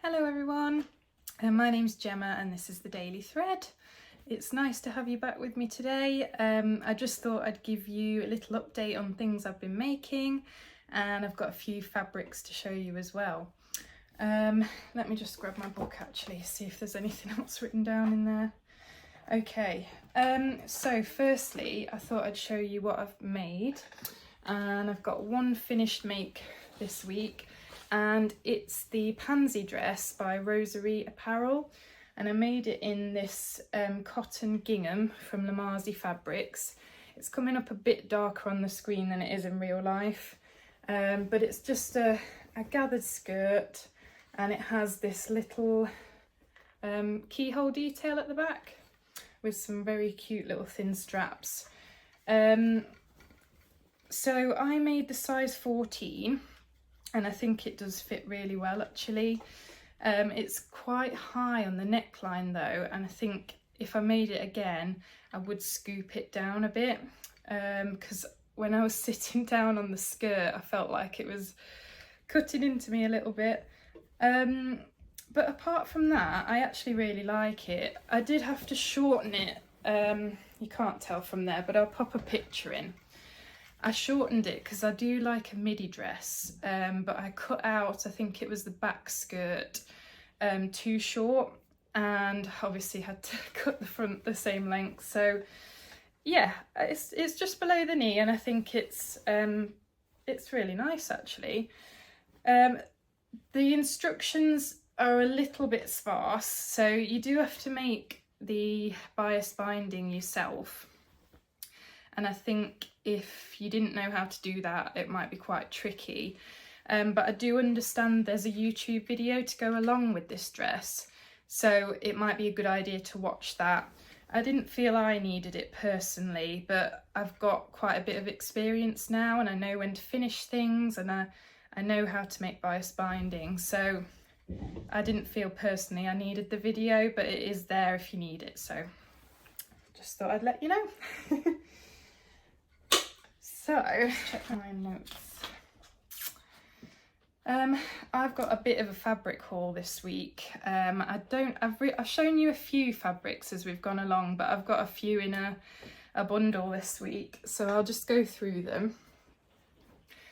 Hello everyone, my name's Gemma and this is the Daily Thread. It's nice to have you back with me today. I just thought I'd give you a little update on things I've been making, and I've got a few fabrics to show you as well. Let me just grab my book actually, see if there's anything else written down in there. Okay, so firstly I thought I'd show you what I've made, and I've got one finished make this week. And it's the Pansy dress by Rosary Apparel, and I made it in this cotton gingham from Lamazi Fabrics. It's coming up a bit darker on the screen than it is in real life, but it's just a gathered skirt, and it has this little keyhole detail at the back with some very cute little thin straps. So I made the size 14. And I think it does fit really well actually. It's quite high on the neckline though, and I think if I made it again I would scoop it down a bit, because when I was sitting down on the skirt I felt like it was cutting into me a little bit. But apart from that I actually really like it. I did have to shorten it, you can't tell from there but I'll pop a picture in. I shortened it because I do like a midi dress, but I cut out, I think it was the back skirt, too short, and obviously had to cut the front the same length. So yeah, it's just below the knee, and I think it's really nice actually. The instructions are a little bit sparse, so you do have to make the bias binding yourself. And I think if you didn't know how to do that, it might be quite tricky. But I do understand there's a YouTube video to go along with this dress, so it might be a good idea to watch that. I didn't feel I needed it personally, but I've got quite a bit of experience now, and I know when to finish things, and I know how to make bias binding. So I didn't feel personally I needed the video, but it is there if you need it. So just thought I'd let you know. So, check my notes. I've got a bit of a fabric haul this week. I've shown you a few fabrics as we've gone along, but I've got a few in a bundle this week, so I'll just go through them.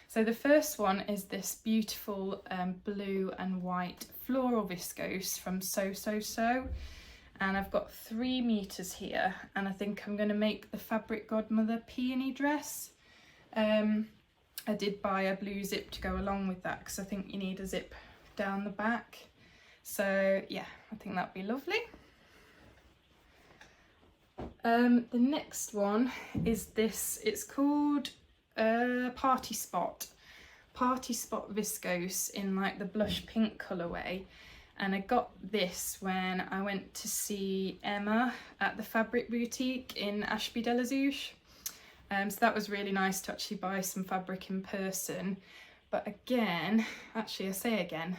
So the first one is this beautiful blue and white floral viscose from So. And I've got 3 meters here, and I think I'm going to make the Fabric Godmother Peony dress. I did buy a blue zip to go along with that because I think you need a zip down the back. So yeah, I think that'd be lovely. The next one is this. It's called Party Spot viscose in like the blush pink colourway. And I got this when I went to see Emma at the Fabric Boutique in Ashby de la Zouch. So that was really nice to actually buy some fabric in person. But again, actually I say again,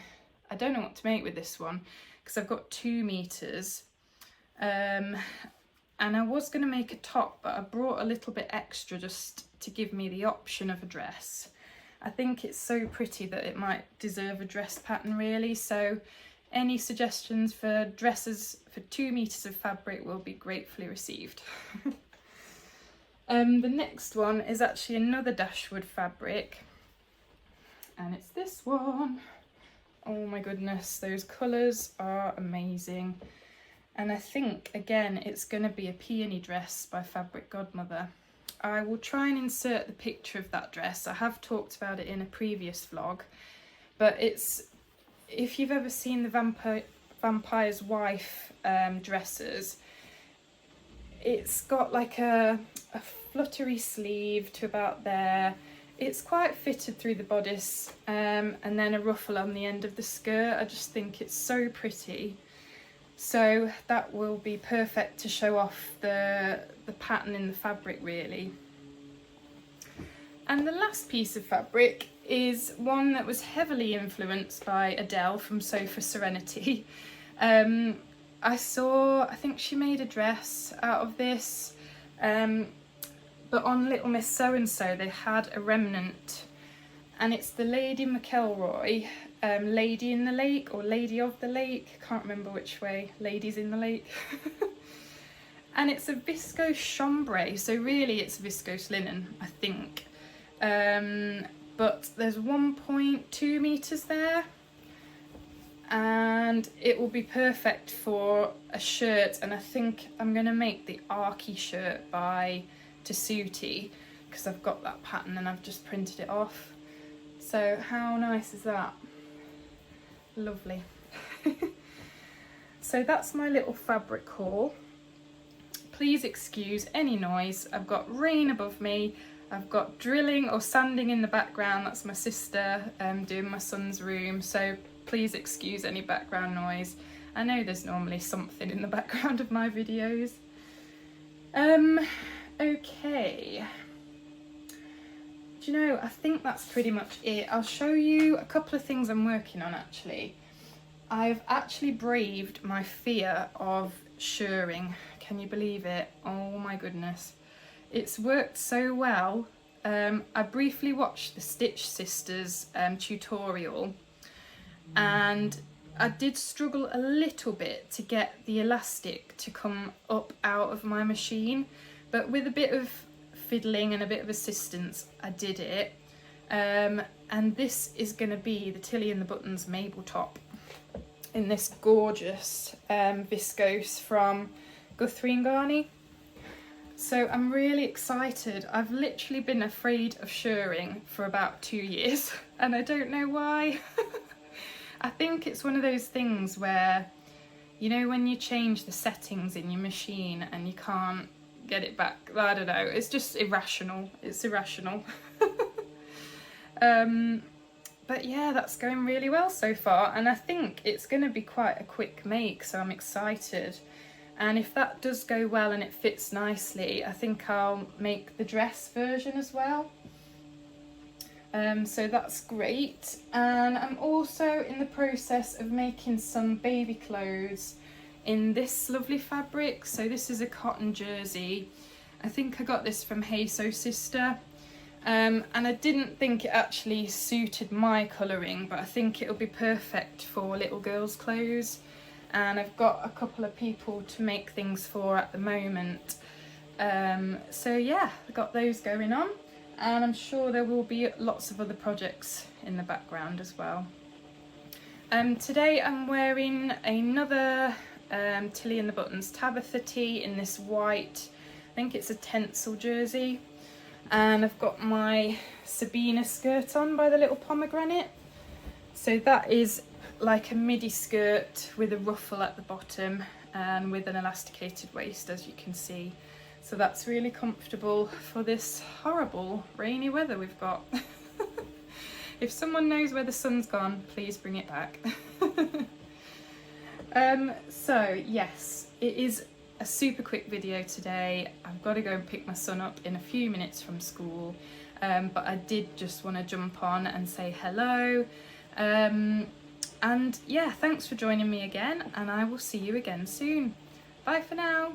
I don't know what to make with this one because I've got 2 meters. And I was going to make a top, but I brought a little bit extra just to give me the option of a dress. I think it's so pretty that it might deserve a dress pattern really. So any suggestions for dresses for 2 meters of fabric will be gratefully received. The next one is actually another Dashwood fabric, and it's this one. Oh my goodness, those colours are amazing. And I think again it's going to be a peony dress by Fabric Godmother. I will try and insert the picture of that dress. I have talked about it in a previous vlog, but it's, if you've ever seen the Vampire's Wife dresses, it's got like a fluttery sleeve to about there. It's quite fitted through the bodice, and then a ruffle on the end of the skirt. I just think it's so pretty. So that will be perfect to show off the pattern in the fabric really. And the last piece of fabric is one that was heavily influenced by Adele from Sofa Serenity. I think she made a dress out of this, but on Little Miss So-and-so they had a remnant, and it's the Lady McElroy Lady in the Lake, or Lady of the Lake, can't remember which way, Ladies in the Lake. And it's a viscose chambray, so really it's viscose linen, I think. But there's 1.2 meters there, and it will be perfect for a shirt. And I think I'm going to make the Arky shirt by Tessuti, because I've got that pattern and I've just printed it off. So how nice is that? Lovely. So that's my little fabric haul. Please excuse any noise. I've got rain above me, I've got drilling or sanding in the background. That's my sister doing my son's room, so please excuse any background noise. I know there's normally something in the background of my videos. Okay. Do you know, I think that's pretty much it. I'll show you a couple of things I'm working on actually. I've actually braved my fear of shirring. Can you believe it? Oh my goodness. It's worked so well. I briefly watched the Stitch Sisters tutorial, and I did struggle a little bit to get the elastic to come up out of my machine, but with a bit of fiddling and a bit of assistance I did it. And this is going to be the Tilly and the Buttons Mabel top in this gorgeous viscose from Guthrie and Garney. So I'm really excited. I've literally been afraid of shirring for about 2 years and I don't know why. I think it's one of those things where, you know, when you change the settings in your machine and you can't get it back, I don't know, it's just irrational. It's irrational. But yeah, that's going really well so far, and I think it's going to be quite a quick make, so I'm excited. And if that does go well and it fits nicely, I think I'll make the dress version as well. So that's great. And I'm also in the process of making some baby clothes in this lovely fabric. So this is a cotton jersey. I think I got this from Hey So Sister. And I didn't think it actually suited my colouring, but I think it'll be perfect for little girls' clothes. And I've got a couple of people to make things for at the moment. So yeah, I've got those going on, and I'm sure there will be lots of other projects in the background as well. Today I'm wearing another Tilly and the Buttons Tabitha tee in this white, I think it's a tencel jersey. And I've got my Sabina skirt on by the Little Pomegranate. So that is like a midi skirt with a ruffle at the bottom and with an elasticated waist, as you can see. So that's really comfortable for this horrible rainy weather we've got. If someone knows where the sun's gone, please bring it back. So yes, it is a super quick video today. I've got to go and pick my son up in a few minutes from school, but I did just want to jump on and say hello. And yeah, thanks for joining me again, and I will see you again soon. Bye for now.